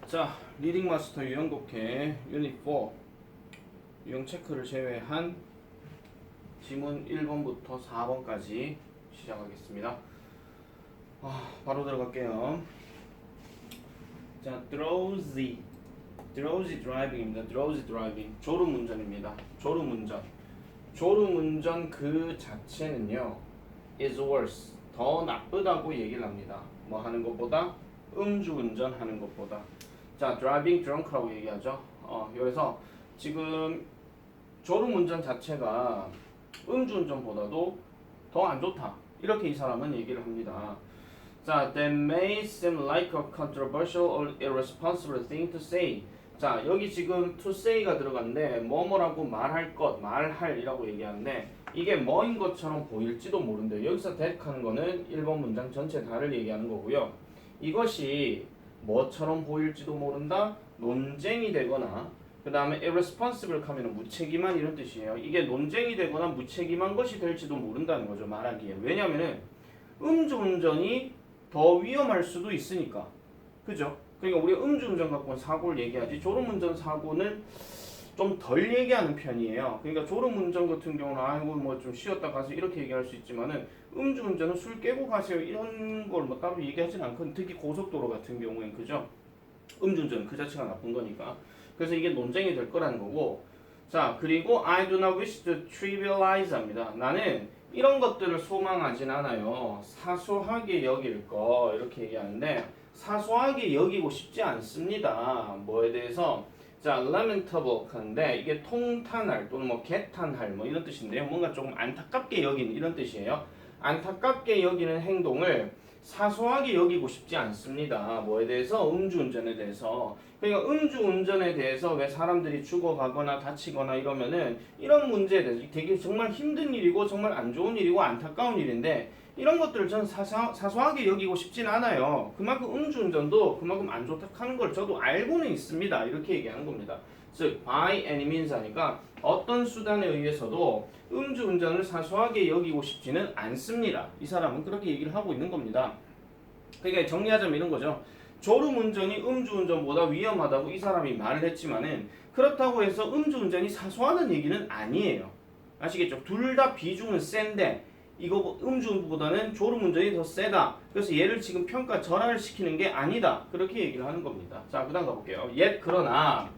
자, 리딩 마스터 유형곡해 유닛 4 유형 체크를 제외한 지문 1번부터 4번까지 시작하겠습니다. 바로 들어갈게요. 자, drowsy driving입니다. drowsy driving 졸음운전입니다. 졸음운전 그 자체는요 is worse 더 나쁘다고 얘기를 합니다. 뭐 하는 것보다 음주운전 하는 것보다. 자, driving drunk라고 얘기하죠. 여기서 지금 졸음운전 자체가 음주운전보다도 더 안 좋다. 이렇게 이 사람은 얘기를 합니다. 자, that may seem like a controversial or irresponsible thing to say. 자, 여기 지금 to say가 들어갔는데 뭐뭐라고 말할 것, 말할이라고 얘기하는데 이게 뭐인 것처럼 보일지도 모른대요. 여기서 that 하는 거는 1번 문장 전체 다를 얘기하는 거고요. 이것이 뭐처럼 보일지도 모른다, 논쟁이 되거나 그 다음에 irresponsible 하면 무책임한 이런 뜻이에요. 이게 논쟁이 되거나 무책임한 것이 될지도 모른다는 거죠. 말하기에. 왜냐면은 음주운전이 더 위험할 수도 있으니까. 그죠? 그러니까 우리가 음주운전 갖고는 사고를 얘기하지 졸음운전 사고는 좀 덜 얘기하는 편이에요. 그러니까 졸음운전 같은 경우는 아이고 뭐 좀 쉬었다 가서 이렇게 얘기할 수 있지만은 음주운전은 술 깨고 가세요 이런 걸 뭐 따로 얘기하진 않거든요. 특히 고속도로 같은 경우엔 그죠? 음주운전 그 자체가 나쁜 거니까. 그래서 이게 논쟁이 될 거라는 거고. 자, 그리고 I do not wish to trivialize 합니다. 나는 이런 것들을 소망하진 않아요. 사소하게 여길 거 이렇게 얘기하는데 사소하게 여기고 싶지 않습니다. 뭐에 대해서? 자, lamentable 하는데 이게 통탄할 또는 뭐 개탄할 뭐 이런 뜻인데요. 뭔가 조금 안타깝게 여기는 이런 뜻이에요. 안타깝게 여기는 행동을 사소하게 여기고 싶지 않습니다. 뭐에 대해서? 음주운전에 대해서. 그러니까 음주운전에 대해서 왜 사람들이 죽어가거나 다치거나 이러면은 이런 문제에 대해서 되게 정말 힘든 일이고 정말 안 좋은 일이고 안타까운 일인데 이런 것들을 저는 사소하게 여기고 싶진 않아요. 그만큼 음주운전도 그만큼 안 좋다 하는 걸 저도 알고는 있습니다. 이렇게 얘기하는 겁니다. 즉, by any means 하니까 어떤 수단에 의해서도 음주운전을 사소하게 여기고 싶지는 않습니다. 이 사람은 그렇게 얘기를 하고 있는 겁니다. 그러니까 정리하자면 이런 거죠. 졸음운전이 음주운전보다 위험하다고 이 사람이 말을 했지만은 그렇다고 해서 음주운전이 사소하다는 얘기는 아니에요. 아시겠죠? 둘 다 비중은 센데 이거 음주운전보다는 졸음운전이 더 세다. 그래서 얘를 지금 평가 전환을 시키는 게 아니다. 그렇게 얘기를 하는 겁니다. 자, 그 다음 가볼게요. Yet 그러나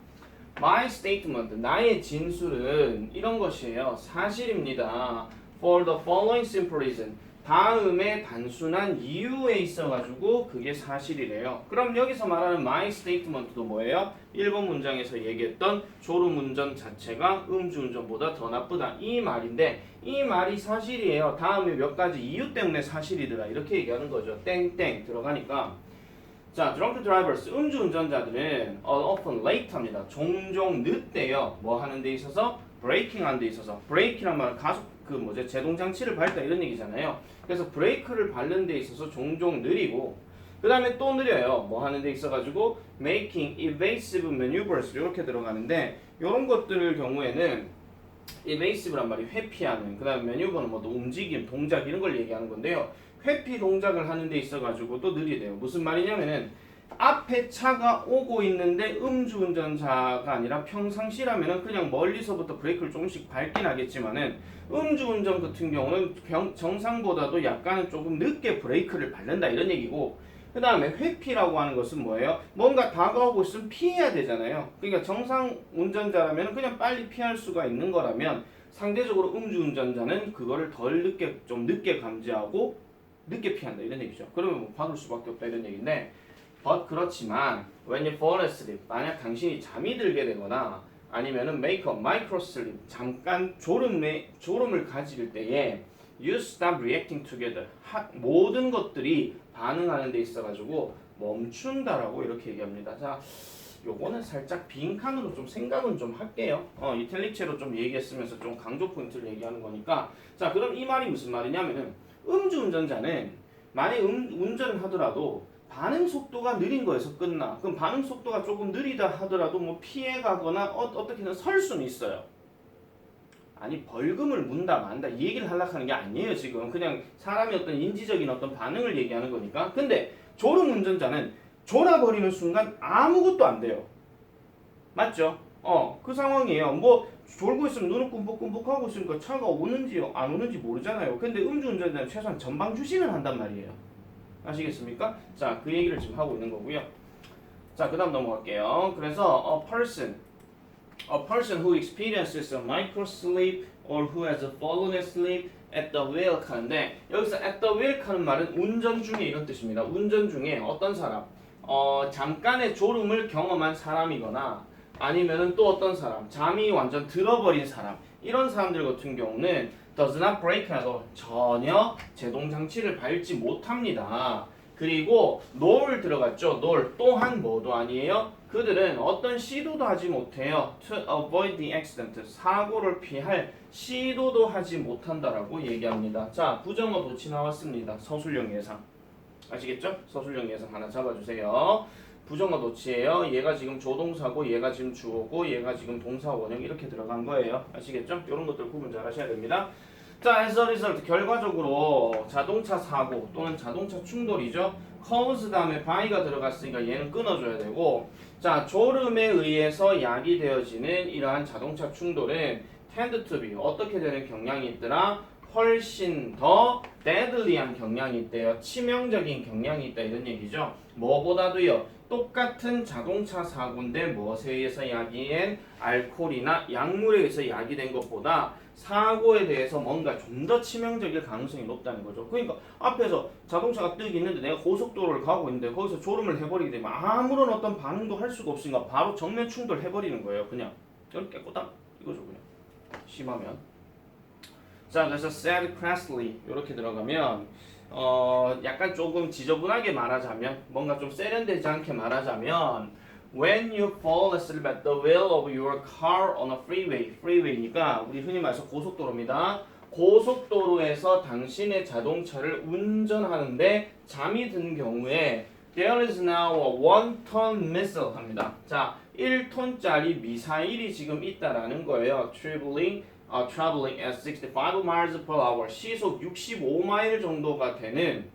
my statement, 나의 진술은 이런 것이에요. 사실입니다. For the following simple reason. 다음에 단순한 이유에 있어가지고 그게 사실이래요. 그럼 여기서 말하는 my statement도 뭐예요? 1번 문장에서 얘기했던 졸음운전 자체가 음주운전보다 더 나쁘다. 이 말인데 이 말이 사실이에요. 다음에 몇 가지 이유 때문에 사실이더라. 이렇게 얘기하는 거죠. 땡땡 들어가니까. 자, drunk drivers, 음주운전자들은 often late 합니다. 종종 늦대요. 뭐 하는 데 있어서? braking 하는 데 있어서. brake란 말은 가속 제동장치를 밟다 이런 얘기잖아요. 그래서 브레이크를 밟는 데 있어서 종종 느리고 그 다음에 또 느려요. 뭐 하는 데 있어가지고 making evasive maneuvers 이렇게 들어가는데 이런 것들 경우에는 evasive란 말이 회피하는 그 다음에 maneuver는 뭐 움직임, 동작 이런 걸 얘기하는 건데요. 회피 동작을 하는 데 있어가지고 또 느리대요. 무슨 말이냐면은 앞에 차가 오고 있는데 음주운전자가 아니라 평상시라면은 그냥 멀리서부터 브레이크를 조금씩 밟긴 하겠지만은 음주운전 같은 경우는 정상보다도 약간은 조금 늦게 브레이크를 밟는다 이런 얘기고 그 다음에 회피라고 하는 것은 뭐예요? 뭔가 다가오고 있으면 피해야 되잖아요. 그러니까 정상 운전자라면 그냥 빨리 피할 수가 있는 거라면 상대적으로 음주운전자는 그거를 덜 늦게 좀 늦게 감지하고 늦게 피한다 이런 얘기죠. 그러면 뭐 받을 수밖에 없다 이런 얘기인데 but 그렇지만 when you fall asleep 만약 당신이 잠이 들게 되거나 아니면은 make a micro sleep 잠깐 졸음을 가질 때에 you stop reacting together 모든 것들이 반응하는 데 있어가지고 멈춘다라고 이렇게 얘기합니다. 자, 요거는 살짝 빈칸으로 좀 생각은 좀 할게요. 이탈릭체로 좀 얘기했으면서 좀 강조 포인트를 얘기하는 거니까. 자, 그럼 이 말이 무슨 말이냐면은 음주운전자는 만약 운전을 하더라도 반응 속도가 느린 거에서 끝나. 그럼 반응 속도가 조금 느리다 하더라도 뭐 피해가거나 어떻게든 설 수는 있어요. 아니 벌금을 문다 만다 이 얘기를 하려고 하는 게 아니에요. 지금 그냥 사람의 어떤 인지적인 어떤 반응을 얘기하는 거니까. 근데 졸음운전자는 졸아버리는 순간 아무것도 안 돼요. 맞죠? 그 상황이에요. 뭐 졸고 있으면 눈을 끔뻑끔뻑 하고 있으니까 차가 오는지 안 오는지 모르잖아요. 근데 음주운전자는 최소한 전방 주시는 한단 말이에요. 아시겠습니까? 자, 그 얘기를 지금 하고 있는 거고요. 자, 그 다음 넘어갈게요. 그래서 a person who experiences a micro sleep or who has fallen asleep at the wheel 하는데 여기서 at the wheel 하는 말은 운전 중에 이런 뜻입니다. 운전 중에 어떤 사람 잠깐의 졸음을 경험한 사람이거나 아니면은 또 어떤 사람 잠이 완전 들어버린 사람 이런 사람들 같은 경우는 does not brake at all 전혀 제동 장치를 밟지 못합니다. 그리고 nor 들어갔죠. nor 또한 뭐도 아니에요. 그들은 어떤 시도도 하지 못해요. To avoid the accident 사고를 피할 시도도 하지 못한다라고 얘기합니다. 자, 부정어 도치 나왔습니다. 서술형 예상 아시겠죠? 서술형 예상 하나 잡아주세요. 부정어 도치예요. 얘가 지금 조동사고 얘가 지금 주어고 얘가 지금 동사 원형 이렇게 들어간 거예요. 아시겠죠? 이런 것들 구분 잘 하셔야 됩니다. 자, as a result 결과적으로 자동차 사고 또는 자동차 충돌이죠. cause 다음에 by가 들어갔으니까 얘는 끊어줘야 되고 자, 졸음에 의해서 야기되어지는 이러한 자동차 충돌은 tend to be 어떻게 되는 경향이 있더라? 훨씬 더 deadly한 경향이 있대요. 치명적인 경향이 있다 이런 얘기죠. 뭐보다도요. 똑같은 자동차 사고인데 무엇에 의해서 야기된 알코올이나 약물에 의해서 야기된 것보다 사고에 대해서 뭔가 좀 더 치명적일 가능성이 높다는 거죠. 그러니까 앞에서 자동차가 뜨기 있는데 내가 고속도로를 가고 있는데 거기서 졸음을 해버리게 되면 아무런 어떤 반응도 할 수가 없으니까 바로 정면 충돌해버리는 거예요. 그냥 이렇게 꼬딱 이거죠. 그냥 심하면. 자, 그래서 said crassly 이렇게 들어가면 약간 조금 지저분하게 말하자면 뭔가 좀 세련되지 않게 말하자면 when you fall asleep at the wheel of your car on a freeway freeway니까 우리 흔히 말해서 고속도로입니다. 고속도로에서 당신의 자동차를 운전하는데 잠이 든 경우에 there is now a 1-ton missile 합니다. 자, 1톤짜리 미사일이 지금 있다라는 거예요. traveling at 65 miles per hour 시속 65마일 정도가 되는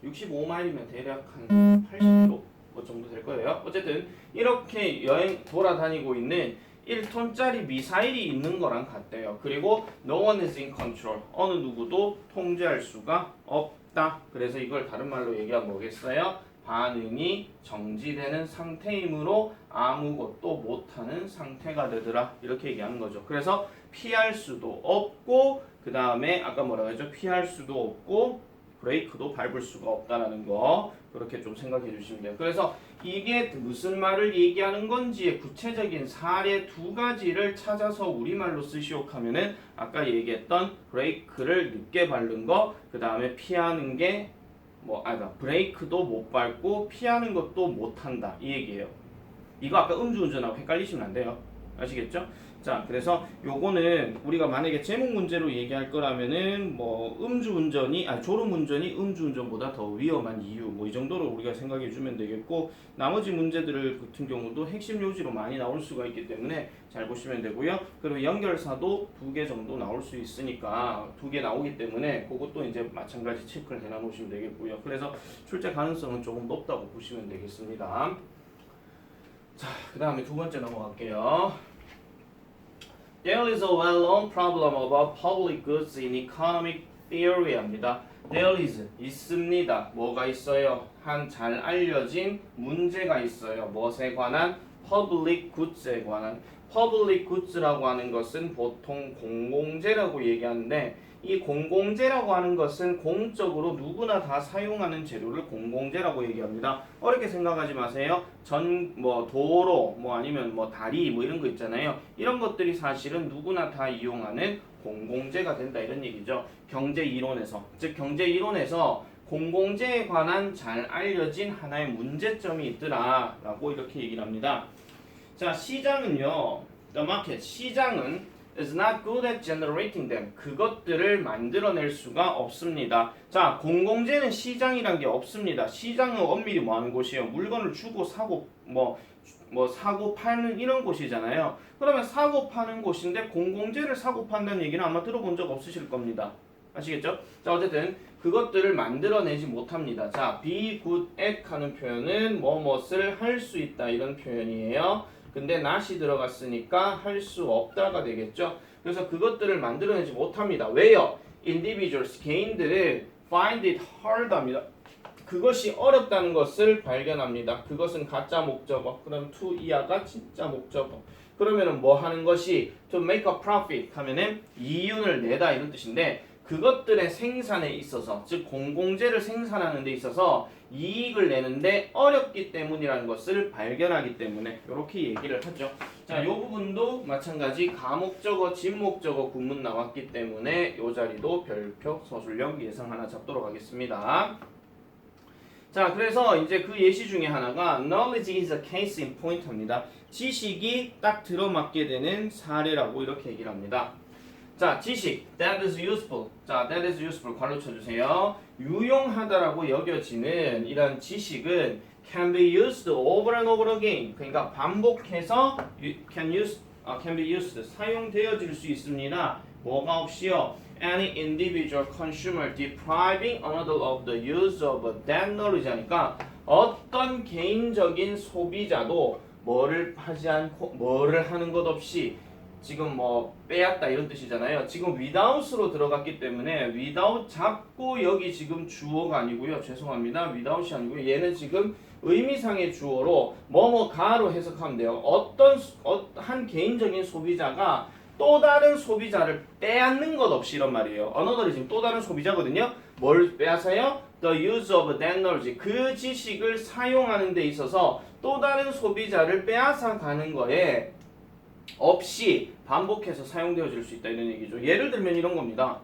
65마일이면 대략 한 80km 뭐 정도 될 거예요. 어쨌든 이렇게 여행 돌아다니고 있는 1톤짜리 미사일이 있는 거랑 같대요. 그리고 no one is in control 어느 누구도 통제할 수가 없다. 그래서 이걸 다른 말로 얘기하면 뭐겠어요? 반응이 정지되는 상태이므로 아무것도 못하는 상태가 되더라 이렇게 얘기하는 거죠. 그래서 피할 수도 없고 그 다음에 아까 뭐라고 했죠? 피할 수도 없고 브레이크도 밟을 수가 없다라는 거 그렇게 좀 생각해 주시면 돼요. 그래서 이게 무슨 말을 얘기하는 건지의 구체적인 사례 두 가지를 찾아서 우리말로 쓰시오 하면은 아까 얘기했던 브레이크를 늦게 밟는 거 그 다음에 피하는 게 브레이크도 못 밟고 피하는 것도 못 한다 이 얘기예요. 이거 아까 음주운전하고 헷갈리시면 안 돼요. 아시겠죠? 자, 그래서 요거는 우리가 만약에 제목 문제로 얘기할 거라면은 뭐 졸음운전이 음주운전보다 더 위험한 이유 뭐 이 정도로 우리가 생각해 주면 되겠고 나머지 문제들 같은 경우도 핵심 요지로 많이 나올 수가 있기 때문에 잘 보시면 되고요. 그리고 연결사도 2개 정도 나올 수 있으니까 2개 나오기 때문에 그것도 이제 마찬가지 체크를 해놔 놓으시면 되겠고요. 그래서 출제 가능성은 조금 높다고 보시면 되겠습니다. 자, 그 다음에 두 번째 넘어갈게요. There is a well-known problem about public goods in economic theory 합니다. There is 있습니다. 뭐가 있어요? 한 잘 알려진 문제가 있어요. 무엇에 관한? Public goods에 관한. Public goods라고 하는 것은 보통 공공재라고 얘기하는데 이 공공재라고 하는 것은 공적으로 누구나 다 사용하는 재료를 공공재라고 얘기합니다. 어렵게 생각하지 마세요. 도로, 아니면 다리, 이런 거 있잖아요. 이런 것들이 사실은 누구나 다 이용하는 공공재가 된다 이런 얘기죠. 경제 이론에서. 즉 경제 이론에서 공공재에 관한 잘 알려진 하나의 문제점이 있더라라고 이렇게 얘기를 합니다. 자, 시장은요. The market, 시장은 is not good at generating them. 그것들을 만들어낼 수가 없습니다. 자, 공공재는 시장이란 게 없습니다. 시장은 엄밀히 뭐 하는 곳이에요? 물건을 주고 사고 사고 파는 이런 곳이잖아요. 그러면 사고 파는 곳인데 공공재를 사고 판다는 얘기는 아마 들어본 적 없으실 겁니다. 아시겠죠? 자, 어쨌든 그것들을 만들어내지 못합니다. 자, be good at 하는 표현은 뭐뭇을 할 수 있다 이런 표현이에요. 근데 not이 들어갔으니까 할 수 없다가 되겠죠. 그래서 그것들을 만들어내지 못합니다. 왜요? individuals, 개인들은 find it hard 합니다. 그것이 어렵다는 것을 발견합니다. 그것은 가짜 목적어. 그럼 to 이하가 진짜 목적어. 그러면은 뭐 하는 것이 to make a profit 하면은 이윤을 내다 이런 뜻인데 그것들의 생산에 있어서 즉 공공재를 생산하는 데 있어서 이익을 내는데 어렵기 때문이라는 것을 발견하기 때문에 이렇게 얘기를 하죠. 자, 이 부분도 마찬가지 가목적어, 진목적어 구문 나왔기 때문에 이 자리도 별표 서술형 예상 하나 잡도록 하겠습니다. 자, 그래서 이제 그 예시 중에 하나가 knowledge is a case in point입니다. 지식이 딱 들어맞게 되는 사례라고 이렇게 얘기를 합니다. 자, 지식 that is useful. 자, that is useful 괄호 쳐주세요. 유용하다라고 여겨지는 이런 지식은 can be used over and over again. 그러니까 반복해서 can be used 사용되어질 수 있습니다. 뭐가 없이요? Any individual consumer depriving another of the use of that knowledge 하니까 어떤 개인적인 소비자도 뭐를 하지 않고 뭐를 하는 것 없이 지금 뭐 빼앗다 이런 뜻이잖아요. 지금 without으로 들어갔기 때문에 without 잡고 여기 지금 주어가 아니고요. 죄송합니다. without이 아니고요. 얘는 지금 의미상의 주어로 뭐뭐가로 해석하면 돼요. 한 개인적인 소비자가 또 다른 소비자를 빼앗는 것 없이 이런 말이에요. 언어들이 지금 또 다른 소비자거든요. 뭘 빼앗아요? The use of that knowledge. 그 지식을 사용하는 데 있어서 또 다른 소비자를 빼앗아 가는 거에 없이 반복해서 사용되어질 수 있다 이런 얘기죠. 예를 들면 이런 겁니다.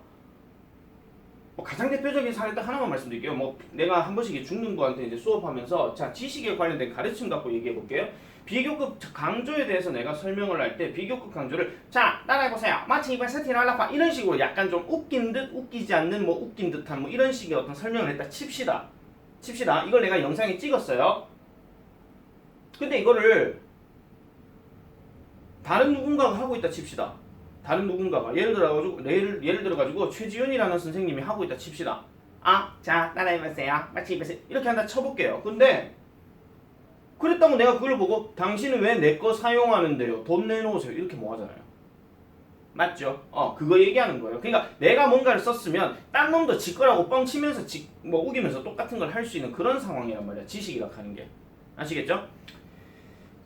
가장 대표적인 사례 딱 하나만 말씀드릴게요. 내가 한 번씩 중등부한테 이제 수업하면서 자 지식에 관련된 가르침 갖고 얘기해 볼게요. 비교급 강조에 대해서 내가 설명을 할 때 비교급 강조를 자 따라해보세요. 마치 이번 세팅을 하려고 이런 식으로 약간 좀 웃긴 듯 웃기지 않는 웃긴 듯한 이런 식의 어떤 설명을 했다 칩시다. 이걸 내가 영상에 찍었어요. 근데 이거를 다른 누군가가 하고 있다 칩시다. 다른 누군가가 예를 들어가지고 최지윤이라는 선생님이 하고 있다 칩시다. 자 따라해보세요. 마치 이번 이렇게 한다 쳐볼게요. 근데 그랬다고 내가 그걸 보고 당신은 왜 내 거 사용하는데요? 돈 내놓으세요. 이렇게 뭐 하잖아요. 맞죠? 그거 얘기하는 거예요. 그러니까 내가 뭔가를 썼으면 딴 놈도 지 거라고 뻥치면서 우기면서 똑같은 걸 할 수 있는 그런 상황이란 말이야. 지식이라고 하는 게. 아시겠죠?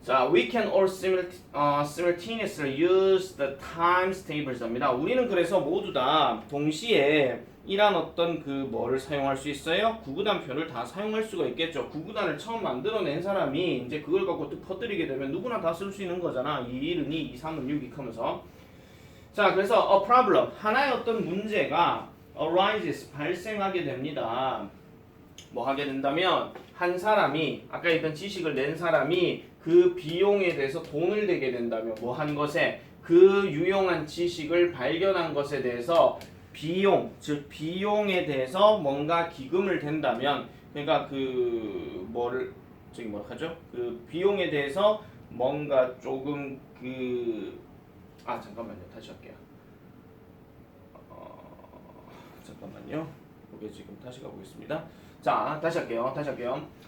자, we can all simultaneously use the times tables입니다. 우리는 그래서 모두 다 동시에 이란 어떤 그 뭐를 사용할 수 있어요? 구구단표를 다 사용할 수가 있겠죠. 구구단을 처음 만들어낸 사람이 이제 그걸 갖고 또 퍼뜨리게 되면 누구나 다 쓸 수 있는 거잖아. 2, 1은 2, 2, 3은 6 이렇게 하면서. 자, 그래서 a problem, 하나의 어떤 문제가 arises, 발생하게 됩니다. 뭐 하게 된다면 한 사람이 아까 있던 지식을 낸 사람이 그 비용에 대해서 돈을 내게 된다면 뭐 한 것에 그 유용한 지식을 발견한 것에 대해서 비용, 즉 비용에 대해서 뭔가 기금을 댄다면 그러니까 그 뭐를 저기 뭐라 하죠? 그 비용에 대해서 뭔가 조금 잠깐만요. 다시 할게요. 잠깐만요. 이게 지금 다시 가보겠습니다. 자, 다시 할게요.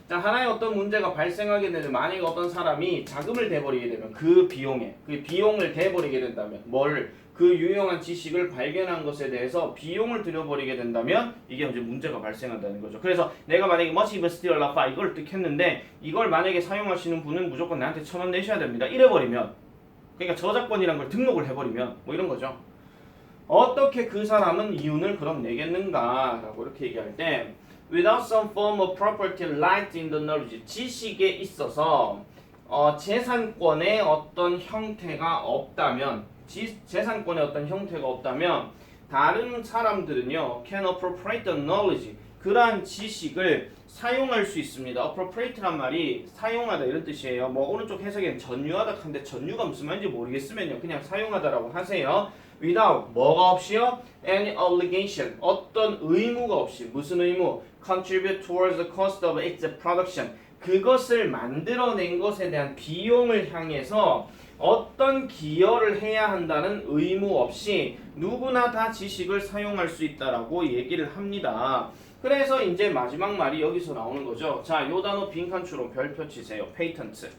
자, 하나의 어떤 문제가 발생하게 되면 만약에 어떤 사람이 자금을 대버리게 되면 그 비용을 대버리게 된다면 그 유용한 지식을 발견한 것에 대해서 비용을 들여버리게 된다면 이게 이제 문제가 발생한다는 거죠. 그래서 내가 만약에 must even steal a file 이걸 득했는데 이걸 만약에 사용하시는 분은 무조건 나한테 1,000원 내셔야 됩니다. 이래버리면 그러니까 저작권이란 걸 등록을 해버리면 뭐 이런 거죠. 어떻게 그 사람은 이윤을 그럼 내겠는가 라고 이렇게 얘기할 때 without some form of property like in the knowledge 지식에 있어서 재산권의 어떤 형태가 없다면 다른 사람들은요 can appropriate the knowledge 그러한 지식을 사용할 수 있습니다. appropriate란 말이 사용하다 이런 뜻이에요. 오른쪽 해석에는 전유하다 한데 전유가 무슨 말인지 모르겠으면요 그냥 사용하다라고 하세요. without 뭐가 없이요? any obligation 어떤 의무가 없이 무슨 의무? contribute towards the cost of its production 그것을 만들어낸 것에 대한 비용을 향해서 어떤 기여를 해야 한다는 의무 없이 누구나 다 지식을 사용할 수 있다라고 얘기를 합니다. 그래서 이제 마지막 말이 여기서 나오는 거죠. 자, 요 단어 빈칸 추론 별표 치세요. 페이턴트.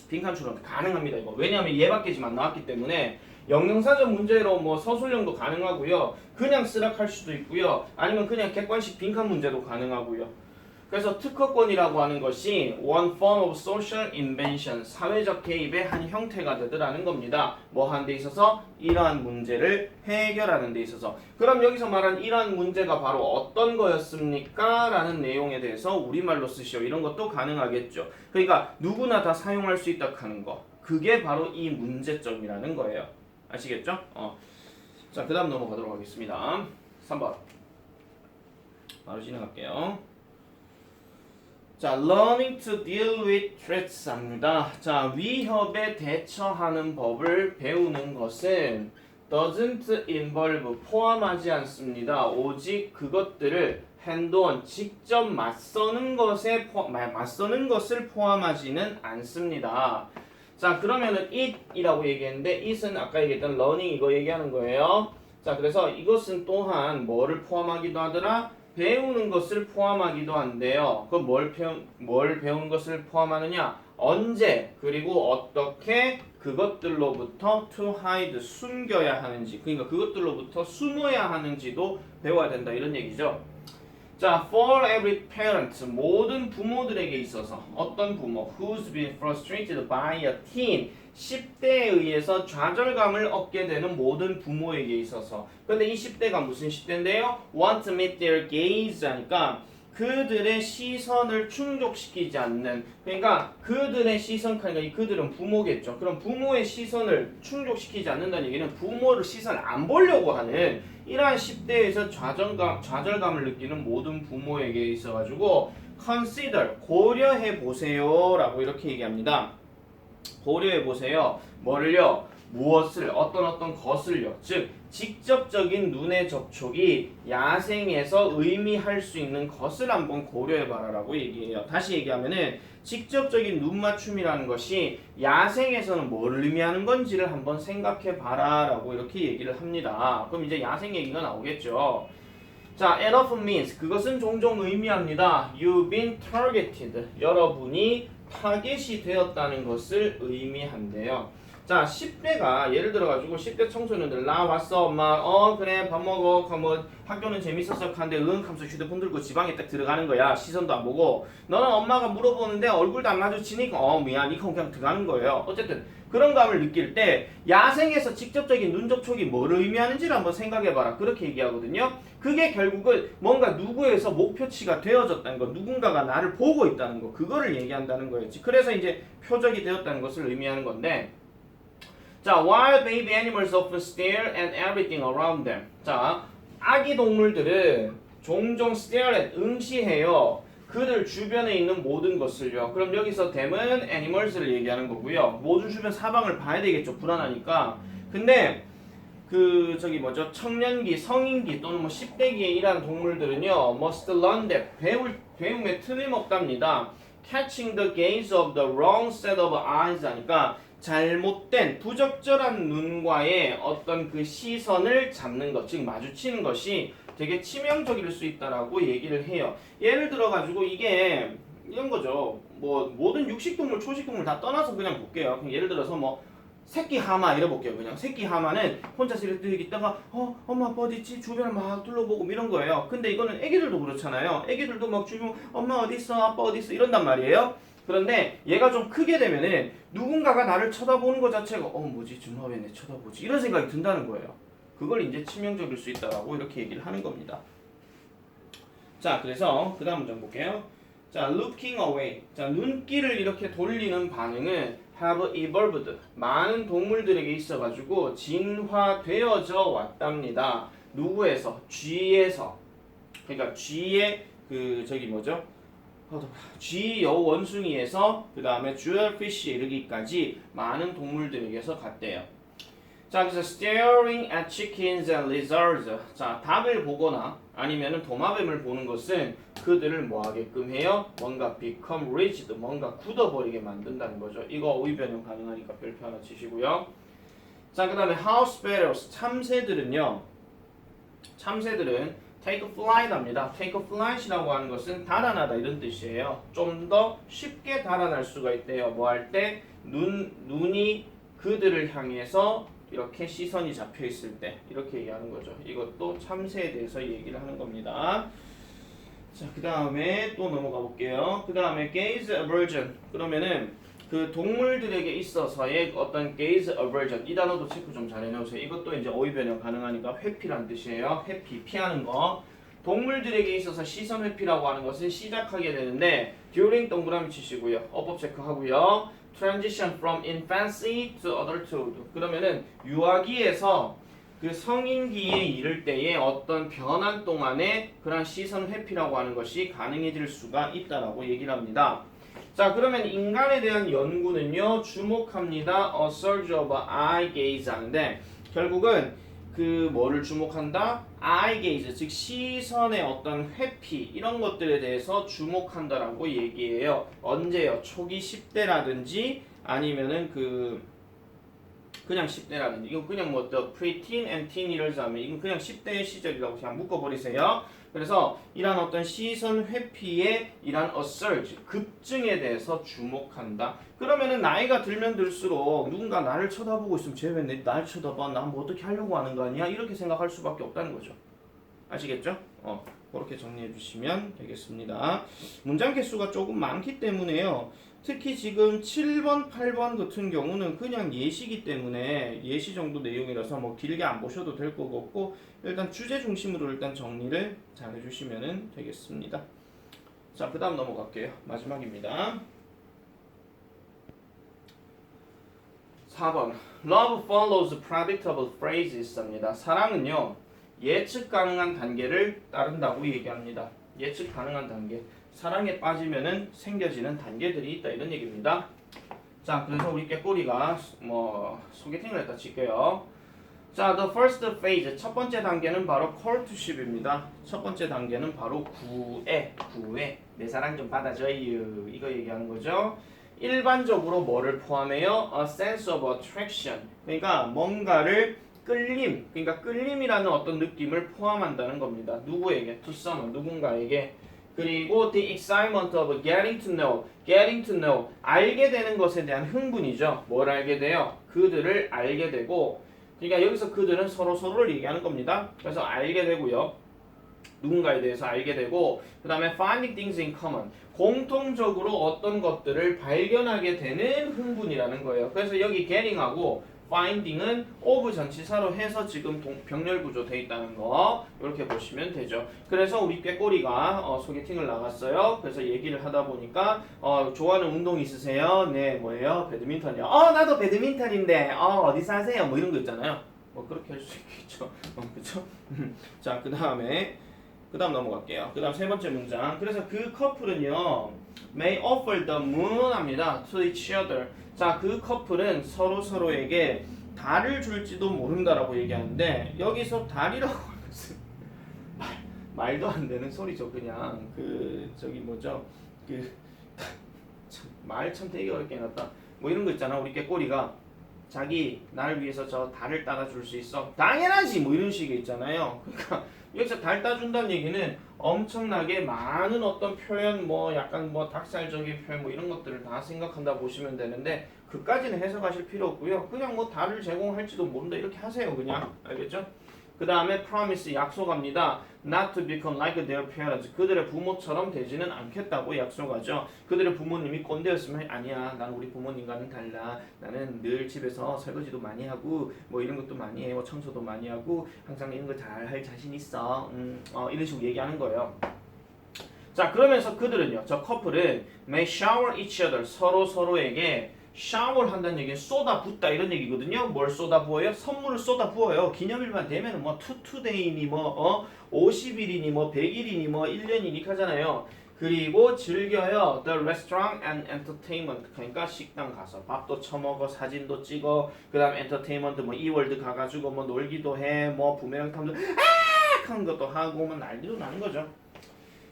빈칸 추론 가능합니다. 이거 왜냐하면 얘밖에지만 나왔기 때문에 영영사전 문제로 뭐 서술형도 가능하고요. 그냥 쓰락할 수도 있고요. 아니면 그냥 객관식 빈칸 문제도 가능하고요. 그래서 특허권이라고 하는 것이 one form of social invention, 사회적 개입의 한 형태가 되더라는 겁니다. 뭐 하는 데 있어서? 이러한 문제를 해결하는 데 있어서. 그럼 여기서 말한 이러한 문제가 바로 어떤 거였습니까? 라는 내용에 대해서 우리말로 쓰시오. 이런 것도 가능하겠죠. 그러니까 누구나 다 사용할 수 있다 하는 거. 그게 바로 이 문제점이라는 거예요. 아시겠죠? 자, 그 다음 넘어가도록 하겠습니다. 3번. 바로 진행할게요. 자, learning to deal with threats 합니다. 자, 위협에 대처하는 법을 배우는 것은 doesn't involve, 포함하지 않습니다. 오직 그것들을 hand-on, 직접 맞서는 것을 포함하지는 않습니다. 자, 그러면은 it이라고 얘기했는데 it은 아까 얘기했던 learning 이거 얘기하는 거예요. 자, 그래서 이것은 또한 뭐를 포함하기도 하더라? 배우는 것을 포함하기도 한데요. 그럼 뭘 배우는 것을 포함하느냐? 언제 그리고 어떻게 그것들로부터 to hide, 숨겨야 하는지, 그러니까 그것들로부터 숨어야 하는지도 배워야 된다 이런 얘기죠. 자, for every parent, 모든 부모들에게 있어서 어떤 부모 who's been frustrated by a teen, 10대에 의해서 좌절감을 얻게 되는 모든 부모에게 있어서. 근데 이 10대가 무슨 10대인데요? want to meet their gaze 하니까 그들의 시선을 충족시키지 않는, 그러니까 그들의 시선, 그러니까 그들은 부모겠죠. 그럼 부모의 시선을 충족시키지 않는다는 얘기는 부모를 시선을 안 보려고 하는 이러한 10대에서 좌절감을 느끼는 모든 부모에게 있어가지고 consider, 고려해 보세요 라고 이렇게 얘기합니다. 고려해 보세요. 뭐를요? 무엇을, 어떤 것을요. 즉 직접적인 눈의 접촉이 야생에서 의미할 수 있는 것을 한번 고려해봐라 라고 얘기해요. 다시 얘기하면은 직접적인 눈 맞춤이라는 것이 야생에서는 뭘 의미하는 건지를 한번 생각해봐라 라고 이렇게 얘기를 합니다. 그럼 이제 야생 얘기가 나오겠죠. 자, it often means, 그것은 종종 의미합니다. You've been targeted, 여러분이 타겟이 되었다는 것을 의미한대요. 자, 10대가 예를 들어가지고 10대 청소년들 나 왔어 엄마 그래 밥 먹어 뭐 학교는 재밌었어 하는데 하면서 휴대폰 들고 지방에 딱 들어가는 거야. 시선도 안 보고 너는 엄마가 물어보는데 얼굴도 안 마주치니까 미안 이거 그냥 들어가는 거예요. 어쨌든 그런 감을 느낄 때 야생에서 직접적인 눈 접촉이 뭘 의미하는지를 한번 생각해봐라 그렇게 얘기하거든요. 그게 결국은 뭔가 누구에서 목표치가 되어졌다는 거, 누군가가 나를 보고 있다는 거, 그거를 얘기한다는 거였지. 그래서 이제 표적이 되었다는 것을 의미하는 건데, 자, wild baby animals often stare at everything around them. 자, 아기 동물들은 종종 stare at, 응시해요. 그들 주변에 있는 모든 것을요. 그럼 여기서 them은 animals를 얘기하는 거고요. 모든 주변 사방을 봐야 되겠죠. 불안하니까. 근데 청년기, 성인기 또는 10대기에 일하는 동물들은요, must learn that, 배움에 틀림없답니다. catching the gaze of the wrong set of eyes 하니까 잘못된 부적절한 눈과의 어떤 그 시선을 잡는 것, 즉 마주치는 것이 되게 치명적일 수 있다라고 얘기를 해요. 예를 들어 가지고 이게 이런 거죠. 뭐 모든 육식동물, 초식동물 다 떠나서 그냥 볼게요. 예를 들어서 새끼 하마 이래볼게요. 그냥 새끼 하마는 혼자서 이렇게 있다가 엄마 아빠 어디 있지? 주변을 막 둘러보고 이런 거예요. 근데 이거는 애기들도 그렇잖아요. 애기들도 막 주변 엄마 어디 있어? 아빠 어디 있어? 이런단 말이에요. 그런데 얘가 좀 크게 되면은 누군가가 나를 쳐다보는 것 자체가 뭐지? 정말 왜 내 쳐다보지? 이런 생각이 든다는 거예요. 그걸 이제 치명적일 수 있다라고 이렇게 얘기를 하는 겁니다. 자, 그래서 그 다음 문장 볼게요. 자, looking away. 자, 눈길을 이렇게 돌리는 반응은 have evolved. 많은 동물들에게 있어가지고 진화되어져 왔답니다. 누구에서? 쥐에서. 그러니까 쥐의 쥐 여원숭이에서 그 다음에 주얼피쉬에 이르기까지 많은 동물들에게서 갔대요. 자, 그래서 staring at chickens and lizards. 자, 닭을 보거나 아니면은 도마뱀을 보는 것은 그들을 뭐 하게끔 해요? 뭔가 become rigid, 뭔가 굳어버리게 만든다는 거죠. 이거 어휘 변형 가능하니까 별표 하나 치시고요. 자, 그 다음에 house sparrows, 참새들은요. 참새들은 take flight 합니다. take flight이라고 하는 것은 달아나다 이런 뜻이에요. 좀 더 쉽게 달아날 수가 있대요. 뭐 할 때? 눈이 그들을 향해서 이렇게 시선이 잡혀 있을 때 이렇게 얘기하는 거죠. 이것도 참새에 대해서 얘기를 하는 겁니다. 자, 그 다음에 또 넘어가 볼게요. 그 다음에 gaze aversion. 그러면은 그 동물들에게 있어서의 어떤 gaze aversion 이 단어도 체크 좀 잘 해놓으세요. 이것도 이제 어휘 변형 가능하니까 회피란 뜻이에요. 회피, 피하는 거. 동물들에게 있어서 시선 회피라고 하는 것은 시작하게 되는데 during 동그라미 치시고요. 어법 체크하고요. transition from infancy to adulthood. 그러면은 유아기에서 그 성인기에 이를 때의 어떤 변환 동안에 그런 시선 회피라고 하는 것이 가능해질 수가 있다라고 얘기를 합니다. 자, 그러면 인간에 대한 연구는요, 주목합니다. A surge of eye gaze 하는데 결국은 그 뭐를 주목한다? eye gaze, 즉 시선의 어떤 회피 이런 것들에 대해서 주목한다라고 얘기해요. 언제요? 초기 10대라든지 아니면은 그냥 10대라든지 이거 그냥 뭐 the preteen and teen years 하면 이건 그냥 10대의 시절이라고 그냥 묶어버리세요. 그래서 이런 어떤 시선 회피의 이런 a surge 급증에 대해서 주목한다. 그러면은 나이가 들면 들수록 누군가 나를 쳐다보고 있으면 쟤 왜 날 쳐다봐? 나 뭐 어떻게 하려고 하는 거 아니야? 이렇게 생각할 수밖에 없다는 거죠. 아시겠죠? 그렇게 정리해 주시면 되겠습니다. 문장 개수가 조금 많기 때문에요. 특히 지금 7번, 8번 같은 경우는 그냥 예시기 때문에 예시 정도 내용이라서 뭐 길게 안 보셔도 될 것 같고 일단 주제 중심으로 일단 정리를 잘 해주시면 되겠습니다. 자, 그 다음 넘어갈게요. 마지막입니다. 4번 Love follows predictable phrases 입니다. 사랑은요 예측 가능한 단계를 따른다고 얘기합니다. 예측 가능한 단계. 사랑에 빠지면은 생겨지는 단계들이 있다 이런 얘기입니다. 자, 그래서 우리 깨꼬리가 뭐 소개팅을 했다 칠게요. 자, the first phase 첫 번째 단계는 바로 courtship입니다. 첫 번째 단계는 바로 구애 내 사랑 좀 받아줘요 이거 얘기하는 거죠. 일반적으로 뭐를 포함해요? A sense of attraction. 그러니까 뭔가를 끌림, 그러니까 끌림이라는 어떤 느낌을 포함한다는 겁니다. 누구에게? To someone, 누군가에게. 그리고 the excitement of getting to know, 알게 되는 것에 대한 흥분이죠. 뭘 알게 돼요? 그들을 알게 되고, 그러니까 여기서 그들은 서로를 얘기하는 겁니다. 그래서 알게 되고요. 누군가에 대해서 알게 되고, 그 다음에 finding things in common, 공통적으로 어떤 것들을 발견하게 되는 흥분이라는 거예요. 그래서 여기 getting하고 finding은 of 전치사로 해서 지금 병렬 구조 돼 있다는 거 이렇게 보시면 되죠. 그래서 우리 꾀꼬리가 소개팅을 나갔어요. 그래서 얘기를 하다 보니까 좋아하는 운동 있으세요? 네, 뭐예요? 배드민턴이요. 나도 배드민턴인데 어디서 하세요? 뭐 이런 거 있잖아요. 뭐 그렇게 할 수 있겠죠. 그렇죠? 자, 그 다음 넘어갈게요. 그 다음 세 번째 문장. 그래서 그 커플은요 may offer the moon 합니다. to each other. 자, 그 커플은 서로에게 달을 줄지도 모른다라고 얘기하는데 여기서 달이라고 하는 것은 말도 안 되는 소리죠. 그냥 말 참 되게 어렵게 해놨다. 뭐 이런 거 있잖아. 우리 깨꼬리가 자기 나를 위해서 저 달을 따라 줄 수 있어? 당연하지. 뭐 이런 식의 있잖아요. 그러니까 여기서 달 따준다는 얘기는 엄청나게 많은 어떤 표현, 뭐 약간 뭐 닭살적인 표현, 뭐 이런 것들을 다 생각한다 보시면 되는데 그까지는 해석하실 필요 없고요. 그냥 뭐 달을 제공할지도 모른다 이렇게 하세요. 그냥 알겠죠? 그 다음에 promise 약속합니다. Not to become like their parents. 그들의 부모처럼 되지는 않겠다고 약속하죠. 그들의 부모님이 꼰대였으면 아니야. 난 우리 부모님과는 달라. 나는 늘 집에서 설거지도 많이 하고 뭐 이런 것도 많이 해. 뭐 청소도 많이 하고 항상 이런 거 잘 할 자신 있어. 이런 식으로 얘기하는 거예요. 자, 그러면서 그들은요. 저 커플은 may shower each other. 서로에게 샤워를 한다는 얘기는 쏟아붓다 이런 얘기거든요. 뭘 쏟아부어요? 선물을 쏟아부어요. 기념일만 되면은 뭐 투투데이니 뭐 50일이니 뭐 100일이니 뭐 1년이니 하잖아요. 그리고 즐겨요. The restaurant and entertainment. 그러니까 식당 가서 밥도 처먹어, 사진도 찍어. 그다음 엔터테인먼트 뭐 이월드 가가지고 뭐 놀기도 해. 뭐 부메랑 탐도 하는 것도 하고 뭐 난리도 나는 거죠.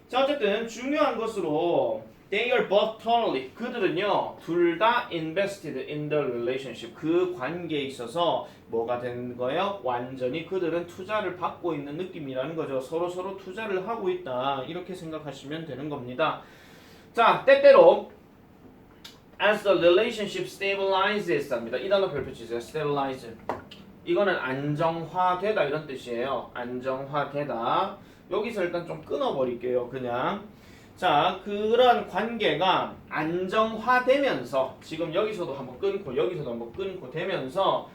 자, 어쨌든 중요한 것으로 they are both totally 그들은요 둘 다 invested in the relationship 그 관계에 있어서 뭐가 된 거예요? 완전히 그들은 투자를 받고 있는 느낌이라는 거죠. 서로 투자를 하고 있다 이렇게 생각하시면 되는 겁니다. 자, 때때로 as the relationship stabilizes 합니다. 이 단어 별표 치세요. stabilize. 이거는 안정화되다 이런 뜻이에요. 안정화되다. 여기서 일단 좀 끊어버릴게요. 그냥. 자, 그런 관계가 안정화되면서 지금 여기서도 한번 끊고 여기서도 한번 끊고 되면서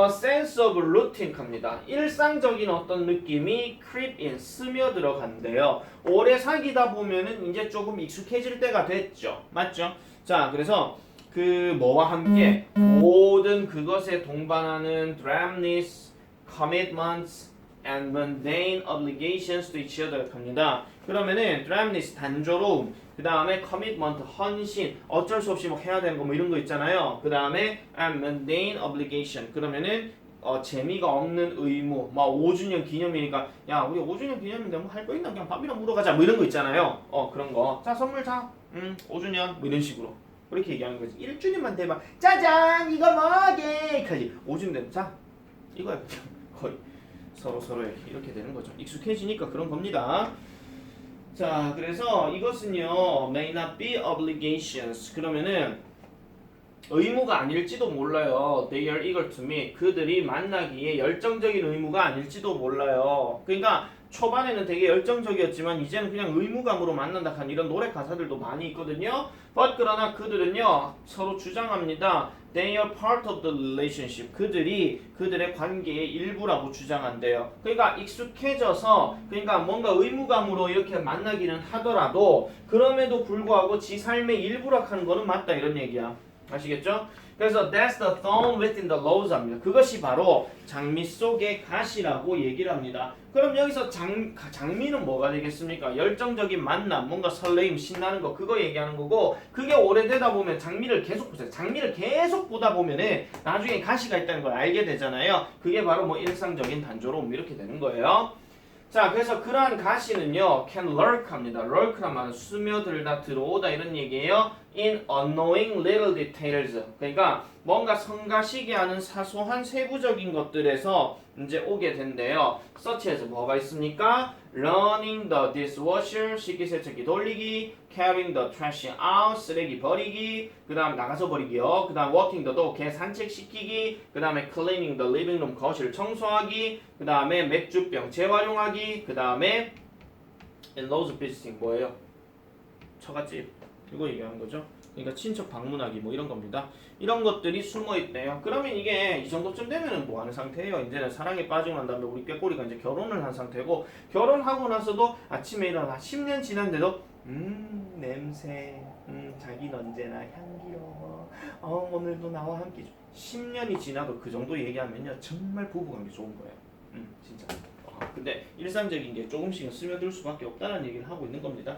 sense of routine 갑니다. 일상적인 어떤 느낌이 creep in 스며 들어간대요. 오래 사귀다 보면은 이제 조금 익숙해질 때가 됐죠. 맞죠? 자, 그래서 그 뭐와 함께 모든 그것에 동반하는 drabness, commitments, and mundane obligations to each other 합니다. 그러면은 drabness 단조로움, 그 다음에 commitment 헌신, 어쩔 수 없이 뭐 해야 되는 거 뭐 이런 거 있잖아요. 그 다음에 and mundane obligation 그러면은 재미가 없는 의무, 뭐 5주년 기념이니까 야 우리 5주년 기념인데 뭐 할 거 있나 그냥 밥이나 먹으러 가자 뭐 이런 거 있잖아요. 그런 거. 자 선물 자, 5주년 뭐 이런 식으로. 그렇게 얘기하는 거지. 1주년만 돼봐. 짜잔 이거 뭐게? 까지 5주년 되면 자 이거야 거의 서로 이렇게 되는 거죠. 익숙해지니까 그런 겁니다. 자 그래서 이것은요 may not be obligations 그러면은 의무가 아닐지도 몰라요. They are eager to meet 그들이 만나기에 열정적인 의무가 아닐지도 몰라요. 그러니까 초반에는 되게 열정적이었지만 이제는 그냥 의무감으로 만난다 한 이런 노래 가사들도 많이 있거든요. But 그러나 그들은요 서로 주장합니다. They are part of the relationship. 그들이 그들의 관계의 일부라고 주장한대요. 그러니까 익숙해져서 그러니까 뭔가 의무감으로 이렇게 만나기는 하더라도 그럼에도 불구하고 지 삶의 일부라 하는 거는 맞다 이런 얘기야. 아시겠죠? 그래서 that's the thorn within the rose 합니다. 그것이 바로 장미 속의 가시라고 얘기를 합니다. 그럼 여기서 장미는 뭐가 되겠습니까? 열정적인 만남, 뭔가 설레임, 신나는 거 그거 얘기하는 거고 그게 오래되다 보면 장미를 계속 보세요. 장미를 계속 보다 보면은 나중에 가시가 있다는 걸 알게 되잖아요. 그게 바로 뭐 일상적인 단조로움 이렇게 되는 거예요. 자, 그래서 그러한 가시는요, can lurk 합니다. lurk란 말은 스며들다, 들어오다 이런 얘기예요. in unknowing little details. 그러니까 뭔가 성가시게 하는 사소한 세부적인 것들에서 이제 오게 된대요. such as 뭐가 있습니까? running the dishwasher, 식기세척기 돌리기, carrying the trash out, 쓰레기 버리기, 그 다음 나가서 버리기요. 그 다음 walking the dog, 개 산책시키기, 그 다음에 cleaning the living room, 거실 청소하기, 그 다음에 맥주병 재활용하기, 그 다음에 in those visiting 뭐예요? 처갓집 이거 얘기하는 거죠. 그러니까 친척 방문하기 뭐 이런 겁니다. 이런 것들이 숨어 있대요. 그러면 이게 이 정도쯤 되면은 뭐 하는 상태예요? 이제는 사랑에 빠지고 난 다음에 우리 꾀꼬리가 이제 결혼을 한 상태고 결혼하고 나서도 아침에 일어나 10년 지났는데도 냄새 자기는 언제나 향기로워 오늘도 나와 함께 10년이 지나도 그 정도 얘기하면요 정말 부부관계 좋은 거예요. 진짜. 근데 일상적인 게 조금씩은 스며들 수밖에 없다는 얘기를 하고 있는 겁니다.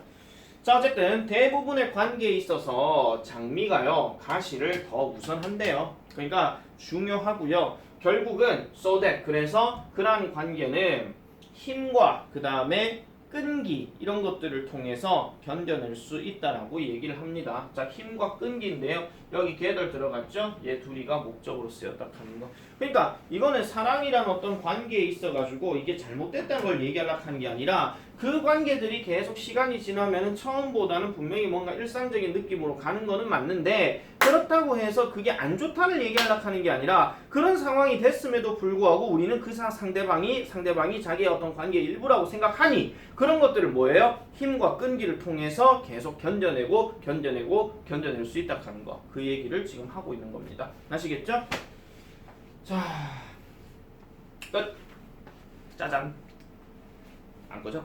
자 어쨌든 대부분의 관계에 있어서 장미가요 가시를 더 우선한대요. 그러니까 중요하고요. 결국은 so that 그래서 그러한 관계는 힘과 그 다음에 끈기 이런 것들을 통해서 견뎌낼 수 있다라고 얘기를 합니다. 자 힘과 끈기인데요. 여기 걔들 들어갔죠? 얘 둘이가 목적으로 쓰였다 하는 거. 그러니까 이거는 사랑이란 어떤 관계에 있어가지고 이게 잘못됐다는 걸 얘기하려고 하는 게 아니라 그 관계들이 계속 시간이 지나면은 처음보다는 분명히 뭔가 일상적인 느낌으로 가는 거는 맞는데 그렇다고 해서 그게 안 좋다를 얘기하려고 하는 게 아니라 그런 상황이 됐음에도 불구하고 우리는 그 상대방이 자기의 어떤 관계의 일부라고 생각하니 그런 것들을 뭐예요? 힘과 끈기를 통해서 계속 견뎌낼 수 있다 하는 거. 그 얘기를 지금 하고 있는 겁니다. 아시겠죠? 자, 끝. 짜잔. 안 꺼져?